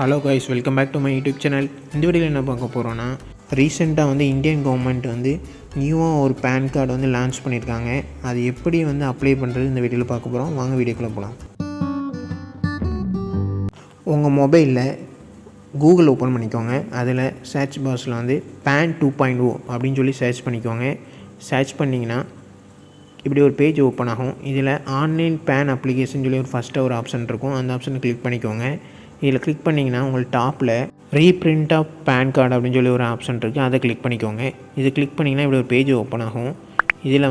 Hello guys, welcome back to my YouTube channel. இந்த வீடியோவில் என்ன பார்க்க போகிறோன்னா, ரீசெண்டாக இந்தியன் கவர்மெண்ட் நியூவாக ஒரு பேன் கார்டு லான்ச் பண்ணியிருக்காங்க. அது எப்படி அப்ளை பண்ணுறது இந்த வீடியோவில் பார்க்க போகிறோம். வாங்க வீடியோக்குள்ளே போகலாம். உங்கள் மொபைலில் கூகுள் ஓப்பன் பண்ணிக்கோங்க. அதில் சர்ச் பாக்ஸில் பேன் 2.0 அப்படின்னு சொல்லி சர்ச் பண்ணிக்கோங்க. சர்ச் பண்ணிங்கன்னா இப்படி ஒரு பேஜ் ஓப்பன் ஆகும். இதில் ஆன்லைன் பேன் அப்ளிகேஷன் சொல்லி ஃபஸ்ட்டு ஒரு ஆப்ஷன் இருக்கும். அந்த ஆப்ஷனை கிளிக் பண்ணிக்கோங்க. இதில் கிளிக் பண்ணிங்கன்னா உங்களுக்கு டாப்பில் ரீப்ரிண்ட் ஆஃப் பேன் கார்டு அப்படின்னு சொல்லி ஒரு ஆப்ஷன் இருக்குது. அதை கிளிக் பண்ணிக்கோங்க. இது கிளிக் பண்ணிங்கன்னா இப்படி ஒரு பேஜ் ஓப்பன் ஆகும். இதில்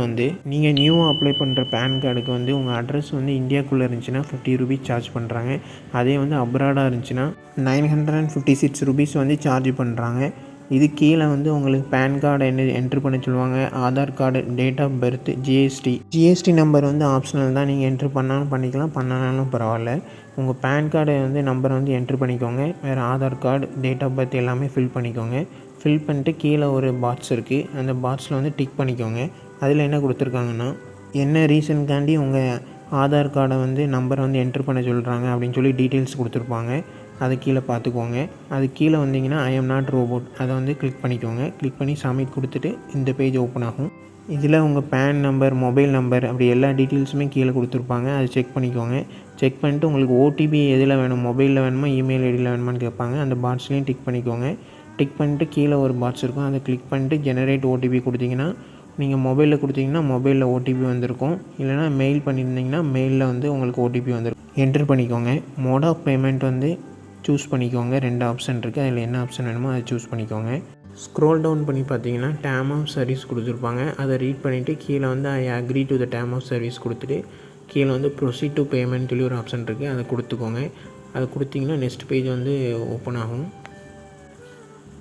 நீங்கள் நியூவாக அப்ளை பண்ணுற பேன் கார்டுக்கு உங்கள் அட்ரஸ் இந்தியாவுக்குள்ளே இருந்துச்சுன்னா 50 ரூபீஸ் சார்ஜ் பண்ணுறாங்க. அதே அப்ராடாக இருந்துச்சுன்னா 956 ரூபீஸ் சார்ஜ் பண்ணுறாங்க. இது கீழே உங்களுக்கு பேன் கார்டு என்ட்ரு பண்ண சொல்லுவாங்க. Aadhaar card, date of birth, GST number optional தான். நீங்கள் என்ட்ரு பண்ணாலும் பண்ணிக்கலாம், பண்ணனாலும் பரவாயில்ல. உங்கள் பேன் கார்டு நம்பரை என்ட்ரு பண்ணிக்கோங்க. வேறு Aadhaar card, date of birth எல்லாமே ஃபில் பண்ணிக்கோங்க. ஃபில் பண்ணிட்டு கீழே ஒரு பாக்ஸ் இருக்குது. அந்த பாக்ஸில் டிக் பண்ணிக்கோங்க. அதில் என்ன கொடுத்துருக்காங்கன்னா, என்ன ரீசனுக்காண்டி உங்கள் ஆதார் கார்டை நம்பரை என்ட்ரு பண்ண சொல்கிறாங்க அப்படின்னு சொல்லி டீட்டெயில்ஸ் கொடுத்துருப்பாங்க. அது கீழே பார்த்துக்கோங்க. அது கீழே வந்தீங்கன்னா ஐ எம் நாட் ரோபோட் அதை கிளிக் பண்ணிக்கோங்க. கிளிக் பண்ணி சப்மிட் கொடுத்துட்டு இந்த பேஜ் ஓப்பன் ஆகும். இதில் உங்கள் பேன் நம்பர், மொபைல் நம்பர் அப்படி எல்லா டீட்டெயில்ஸுமே கீழே கொடுத்துருப்பாங்க. அதை செக் பண்ணிக்கோங்க. செக் பண்ணிட்டு உங்களுக்கு ஓடிபி எதில் வேணும், மொபைலில் வேணுமா, இமெயில் ஐடியில் வேணுமான்னு கேட்பாங்க. அந்த பாக்ஸ்லேயும் டிக் பண்ணிக்கோங்க. டிக் பண்ணிட்டு கீழே ஒரு பாக்ஸ் இருக்கும். அதை கிளிக் பண்ணிட்டு ஜெனரேட் ஓடிபி கொடுத்தீங்கன்னா, நீங்கள் மொபைலில் கொடுத்தீங்கன்னா மொபைலில் ஓடிபி வந்திருக்கும். இல்லைனா மெயில் பண்ணியிருந்தீங்கன்னா மெயிலில் உங்களுக்கு ஓடிபி வந்திருக்கும். என்ட்ரு பண்ணிக்கோங்க. மோட் ஆஃப் பேமெண்ட் சூஸ் பண்ணிக்கோங்க. 2 ஆப்ஷன் இருக்குது. அதில் என்ன ஆப்ஷன் வேணுமோ அதை சூஸ் பண்ணிக்கோங்க. ஸ்க்ரோல் டவுன் பண்ணி பார்த்தீங்கன்னா டேர்ம் ஆஃப் சர்வீஸ் கொடுத்துருப்பாங்க. அதை ரீட் பண்ணிவிட்டு கீழே I agree to the term of service கொடுத்துட்டு கீழே ப்ரொசீட் டு பேமெண்ட் சொல்லி ஒரு ஆப்ஷன் இருக்குது. அதை கொடுத்துக்கோங்க. அதை கொடுத்தீங்கன்னா நெக்ஸ்ட் பேஜ் ஓப்பன் ஆகும்.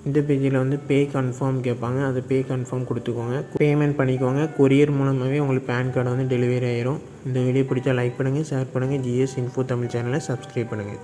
இந்த பேஜில் பே கன்ஃபார்ம் கேட்பாங்க. அதை பே கன்ஃபார்ம் கொடுத்துக்கோங்க. பேமெண்ட் பண்ணிக்கோங்க. கொரியர் மூலமாகவே உங்களுக்கு பேன் கார்டு டெலிவரி ஆயிரும். இந்த வீடியோ பிடிச்சா லைக் பண்ணுங்கள், ஷேர் பண்ணுங்கள். ஜிஎஸ் இன்ஃபோ தமிழ் சேனலை சப்ஸ்கிரைப் பண்ணுங்கள்.